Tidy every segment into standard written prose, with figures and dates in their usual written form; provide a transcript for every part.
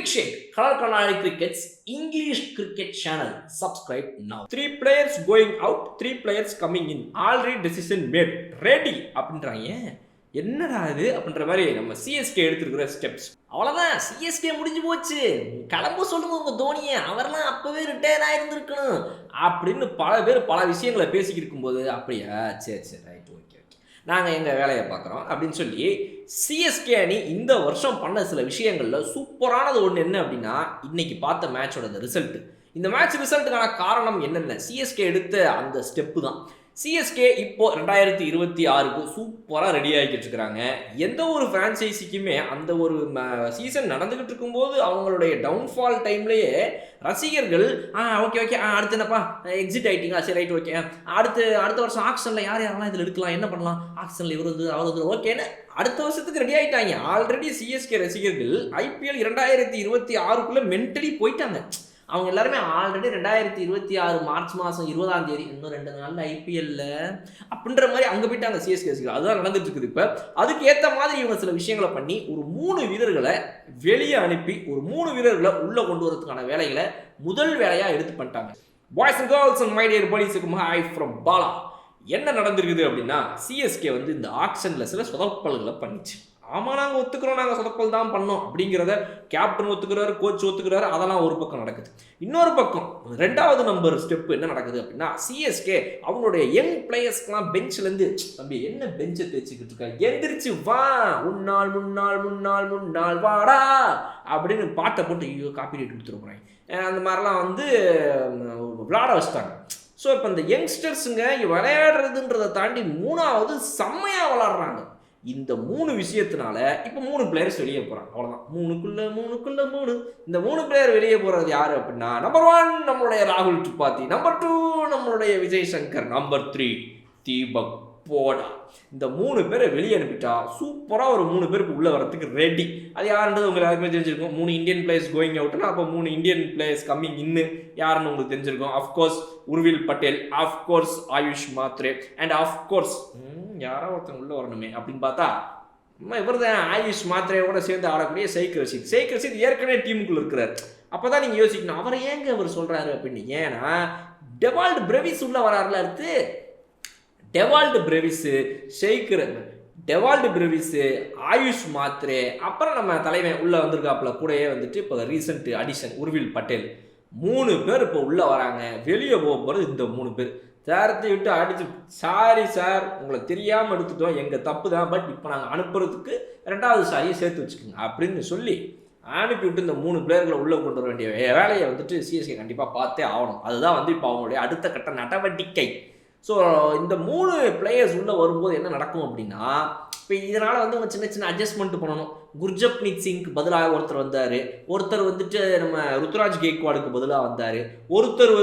Cricket Shake, Color Kanari Cricket's English cricket channel. Subscribe now. 3 players going out, 3 players coming in. Already decision made. Ready அப்படின்றாங்க. என்னடா இது அப்படின்ற மாதிரி நம்ம CSK எடுத்துருக்கிற steps. அவ்வளோதான், CSK முடிஞ்சு போச்சு, கிளம்ப சொல்லுங்க உங்கள் தோனியை, அவரெல்லாம் அப்போவே ரிட்டையர் ஆகிருந்துருக்கணும் அப்படின்னு பல பேர் பல விஷயங்களை பேசிக்கிட்டு இருக்கும்போது அப்படியா சரி ரைட் ஓகே நாங்கள் எங்கள் வேலையை பார்க்குறோம் அப்படின்னு சொல்லி சிஎஸ்கே அணி இந்த வருஷம் பண்ண சில விஷயங்களில் சூப்பரானது ஒன்று என்ன அப்படின்னா இன்னைக்கு பார்த்த மேட்சோட ரிசல்ட்டு. இந்த மேட்ச் ரிசல்ட்டுக்கான காரணம் என்னென்ன, சிஎஸ்கே எடுத்த அந்த ஸ்டெப்பு தான். சிஎஸ்கே இப்போ 2026க்கு சூப்பராக ரெடி ஆகிக்கிட்டு இருக்கிறாங்க. எந்த ஒரு ஃப்ரான்ச்சைஸிக்குமே அந்த ஒரு சீசன் நடந்துக்கிட்டு இருக்கும்போது அவங்களுடைய டவுன்ஃபால் டைம்லேயே ரசிகர்கள் ஓகே அடுத்து என்னப்பா எக்ஸிட் ஆகிட்டீங்களா, சரி ரைட் ஓகே அடுத்த வருஷம் ஆக்ஷனில் யாரெல்லாம் இதில் எடுக்கலாம், என்ன பண்ணலாம், ஆக்ஷனில் இவரது அவரது ஓகேன்னு அடுத்த வருஷத்துக்கு ரெடி ஆகிட்டாங்க. ஆல்ரெடி சிஎஸ்கே ரசிகர்கள் ஐபிஎல் 2026க்குள்ளே மென்டலி போயிட்டாங்க. அவங்க எல்லாருமே ஆல்ரெடி 2026 மார்ச் மாதம் 20ஆம் தேதி இன்னும் 2 நாளில் ஐபிஎல்ல அப்படின்ற மாதிரி அங்கே போயிட்டாங்க சிஎஸ்கே. அதுதான் நடந்துட்டு இருக்குது. இப்போ அதுக்கு ஏற்ற மாதிரி இவங்க சில விஷயங்களை பண்ணி ஒரு 3 வீரர்களை வெளியே அனுப்பி ஒரு 3 வீரர்களை உள்ளே கொண்டு வரதுக்கான வேலைகளை முதல் வேலையாக எடுத்து பண்ணிட்டாங்க. Boys and girls and my dear buddies, hi from Bala. என்ன நடந்திருக்குது அப்படின்னா சிஎஸ்கே இந்த ஆக்ஷனில் சில சொதப்பல்களை பண்ணிச்சு. ஆமாம் நாங்கள் ஒத்துக்கிறோம், நாங்கள் சொதப்பல் தான் பண்ணோம் அப்படிங்கிறத கேப்டன் ஒத்துக்கிறாரு, கோச் ஒத்துக்கிறாரு, அதெல்லாம் ஒரு பக்கம் நடக்குது. இன்னொரு பக்கம் 2வது நம்பர் ஸ்டெப்பு என்ன நடக்குது அப்படின்னா சிஎஸ்கே அவங்களுடைய யங் பிளேயர்ஸ்க்கெலாம் பெஞ்சிலேருந்து தம்பி என்ன பெஞ்சை தேய்ச்சிக்கிட்டு இருக்காங்க, எந்திரிச்சு வா முன்னாள் முன்னாள் முன்னாள் முன்னாள் வாடா அப்படின்னு பாட்டை போட்டு ஐயோ காப்பிரைட் கொடுத்துருக்குறாங்க. அந்த மாதிரிலாம் விளையாட வச்சுட்டாங்க. ஸோ இப்போ இந்த யங்ஸ்டர்ஸுங்க விளையாடுறதுன்றதை தாண்டி 3வது செம்மையாக விளாடுறாங்க. இந்த 3 விஷயத்தினால இப்போ 3 பிளேயர்ஸ் வெளியே போகிறாங்க. அவ்வளோதான், 3 இந்த 3 பிளேயர் வெளியே போகிறது யார் அப்படின்னா நம்பர் 1 நம்மளுடைய ராகுல் திரிபாதி, நம்பர் 2 நம்மளுடைய விஜய் சங்கர், நம்பர் 3 தீபக் போடா. இந்த 3 பேரை வெளியே அனுப்பிட்டா சூப்பராக ஒரு 3 பேருக்கு உள்ளே வரத்துக்கு ரெடி. அது யாருன்றது உங்களுக்கு யாருக்குமே தெரிஞ்சிருக்கும். 3 இந்தியன் பிளேயர்ஸ் கோயிங் அவுட்னா அப்போ 3 இந்தியன் பிளேயர்ஸ் கம்மிங் இன்னு யாருன்னு உங்களுக்கு தெரிஞ்சிருக்கும். Of course Urvil Patel, of course AYUSH Mhatre and of course யாரோ ஒருத்தங்க உள்ளே வரணுமே அப்படின்னு பார்த்தா இவர் தான் ஆயுஷ் மாத்ரேயோட சேர்ந்து ஆடக்கூடிய ஷேக் ரஷீத் ஏற்கனவே டீமுக்குள்ள இருக்கிறார். அப்போ தான் நீங்கள் யோசிக்கணும் அவரை ஏங்க அவர் சொல்கிறாரு அப்படின்னு. ஏன்னா டெவால்ட் பிரவிஸ் உள்ளே வராருல, அடுத்து டெவால்ட் பிரவிஸு, டெவால்ட் பிரவிஸு, ஆயுஷ் மாத்ரே, அப்புறம் நம்ம தலைவன் உள்ளே வந்திருக்காப்புல கூடயே இப்போ ரீசெண்ட் அடிஷன் உர்வில் பட்டேல், 3 பேர் இப்போ உள்ளே வராங்க. வெளியே போக போகிறது இந்த 3 பேர். தேரத்தை விட்டு அடிச்சு சாரி சார் உங்களை தெரியாமல் எடுத்துட்டோம், எங்கள் தப்பு தான், பட் இப்போ நாங்கள் அனுப்புறதுக்கு 2வது சாரியை சேர்த்து வச்சுக்கோங்க அப்படின்னு சொல்லி அனுப்பிவிட்டு இந்த 3 பிளேயர்களை உள்ளே கொண்டு வர வேண்டிய வேலையை சிஎஸ்கே கண்டிப்பாக பார்த்தே ஆகணும். அதுதான் இப்போ அவங்களுடைய அடுத்த கட்ட நடவடிக்கை. ஸோ இந்த 3 பிளேயர்ஸ் உள்ளே வரும்போது என்ன நடக்கும் அப்படின்னா இப்போ இதனால் அவங்க சின்ன சின்ன அட்ஜஸ்ட்மெண்ட் பண்ணணும். குர்ஜப்னீத் சிங்க்கு பதிலாக ஒருத்தர் வந்தார், ஒருத்தர் நம்ம ருத்ராஜ் கெய்க்வாடுக்கு பதிலாக வந்தார், ஒருத்தர்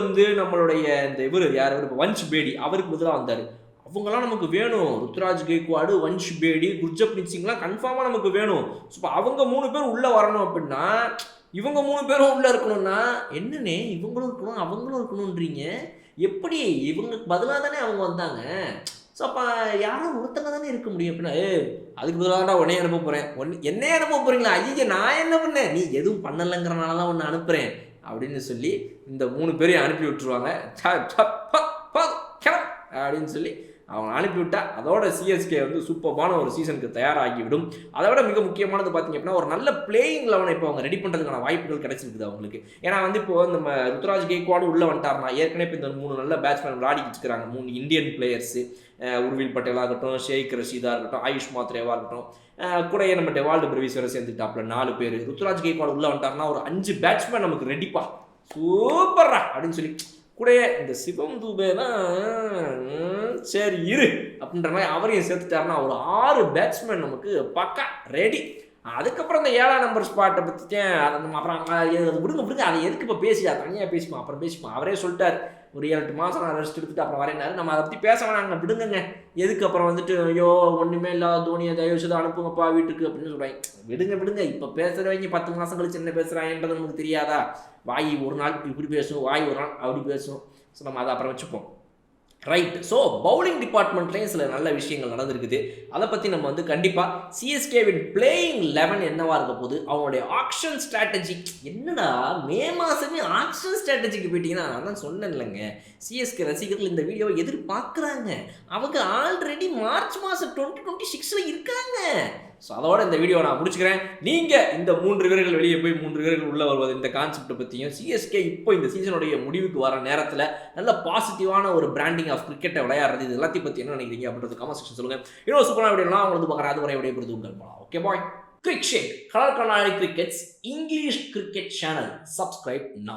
நம்மளுடைய இந்த யார் இப்போ வன்ஷ் பேடி அவருக்கு பதிலாக வந்தார். அவங்களாம் நமக்கு வேணும். ருத்ராஜ் கெய்க்வாடு, வன்ஷ் பேடி, குர்ஜப்னீத் சிங்லாம் கன்ஃபார்மாக நமக்கு வேணும். ஸோ இப்போ அவங்க 3 பேர் உள்ளே வரணும் அப்படின்னா இவங்க 3 பேரும் உள்ளே இருக்கணும்னா என்னன்னே இவங்களும் இருக்கணும் அவங்களும் இருக்கணுன்றீங்க, எப்படி இவங்களுக்கு பதிலாக தானே அவங்க வந்தாங்க. ஸோ அப்போ யாரும் ஒருத்தங்க தானே இருக்க முடியும் அப்படின்னா அதுக்கு பதிலாக உடனே அனுப்ப போகிறேன், என்னையே அனுப்ப போகிறீங்களா, ஐயா நான் என்ன பண்ணேன், நீ எதுவும் பண்ணலைங்கிறனால தான் ஒன்று அனுப்புகிறேன் அப்படின்னு சொல்லி இந்த 3 பேரையும் அனுப்பி விட்டுருவாங்க அப்படின்னு சொல்லி அவங்க அனுப்பிவிட்டா அதோட சிஎஸ்கே சூப்பரான ஒரு சீசனுக்கு தயாராகிவிடும். அதை விட மிக முக்கியமானது பார்த்தீங்க அப்படின்னா ஒரு நல்ல பிளேயிங் லெவனை இப்போ அவங்க ரெடி பண்ணுறதுக்கான வாய்ப்புகள் கிடைச்சிருக்குது அவங்களுக்கு. ஏன்னா இப்போ நம்ம ருத்ராஜ் கெய்க்வாடு உள்ளே வந்துட்டார்னா ஏற்கனவே இப்போ இந்த 3 நல்ல பேட்ஸ்மேன் விளையாடிக்கிட்டு இருக்கிறாங்க. 3 இந்தியன் பிளேயர்ஸு, உர்வில் பட்டேலாக இருக்கட்டும், ஷேக் ரஷீதாக இருக்கட்டும், ஆயுஷ் மாத்ரேவாக இருக்கட்டும், கூடயே நம்ம டெவால்ட் பிரவிஸ் வரை சேர்ந்துட்டாப்புல 4 பேர். ருத்ராஜ் கெய்க்வாடு உள்ளே வந்துட்டார்னா ஒரு 5 பேட்ஸ்மேன் நமக்கு ரெடிப்பா சூப்பர்ரா அப்படின்னு சொல்லி கூடயே இந்த சிவம் தூபே தான் சரி இரு அப்படின்ற மாதிரி அவரையும் சேர்த்துட்டாருன்னா ஒரு 6 பேட்ஸ்மேன் நமக்கு பக்கா ரெடி. அதுக்கப்புறம் இந்த 7ஆம் நம்பர் ஸ்பாட்டை பற்றிட்டேன் அப்புறம் விடுங்க அதை எதுக்கு இப்போ பேசியா தனியாக பேசிப்போம் அப்புறம் பேசிப்போம். அவரே சொல்லிட்டார் ஒரு 7-8 மாதம் நான் ரெஸ்ட் எடுத்துட்டு அப்புறம் வரேன்னாரு. நம்ம அதை பற்றி பேச வேணாங்க, விடுங்க எதுக்கு அப்புறம் ஐயோ ஒன்றுமே இல்லாத தோனியை தயவு செய்து அனுப்புங்கப்பா வீட்டுக்கு அப்படின்னு சொல்கிறாங்க. விடுங்க இப்போ பேசுகிறவங்க 10 மாதம் கழிச்சு என்ன பேசுகிறாங்கன்றது நமக்கு தெரியாதா. வாய் ஒரு நாள் இப்படி பேசும், வாய் ஒரு நாள் அப்படி பேசும். ஸோ நம்ம அதை அப்புறம் வச்சுப்போம். ரைட். ஸோ பவுலிங் டிபார்ட்மெண்ட்லேயும் சில நல்ல விஷயங்கள் நடந்திருக்குது. அதை பற்றி நம்ம வந்து கண்டிப்பாக சிஎஸ்கேவின் பிளேயிங் 11 என்னவா இருக்க போகுது, அவங்களுடைய ஆக்ஷன் ஸ்ட்ராட்டஜி என்னடா மே மாதமே ஆக்ஷன் ஸ்ட்ராட்டஜிக்கு போயிட்டீங்கன்னா, நான் தான் சொன்னேன் இல்லைங்க, சிஎஸ்கே ரசிகர்கள் இந்த வீடியோவை எதிர்பார்க்குறாங்க. அவங்க ஆல்ரெடி மார்ச் மாதம் 2026 இருக்காங்க. ஸோ அதோட இந்த வீடியோ நான் முடிச்சுக்கிறேன். நீங்கள் இந்த 3 வீரர்கள் வெளியே போய் 3 வீரர்கள் உள்ளே வருவது இந்த கான்செப்டை பற்றியும், சிஎஸ்கே இப்போ இந்த சீசனுடைய முடிவுக்கு வர நேரத்தில் நல்ல பாசிட்டிவான ஒரு பிராண்டிங் ஆஃப் கிரிக்கெட்டை விளையாடுறது, இது எல்லாத்தையும் பற்றி என்ன நினைக்கிறீங்க அப்படின்றது கமெண்ட் செக்ஷன் சொல்லுங்கள். இன்னொரு சூப்பரான வீடியோலாம் உங்களுக்கு பார்க்குறேன். அதுவரை விடைபெறுது உங்கள் போகலாம். Okay bye. கிரிக் ஷேக் கலர் கண்ணாடி crickets English cricket channel subscribe now.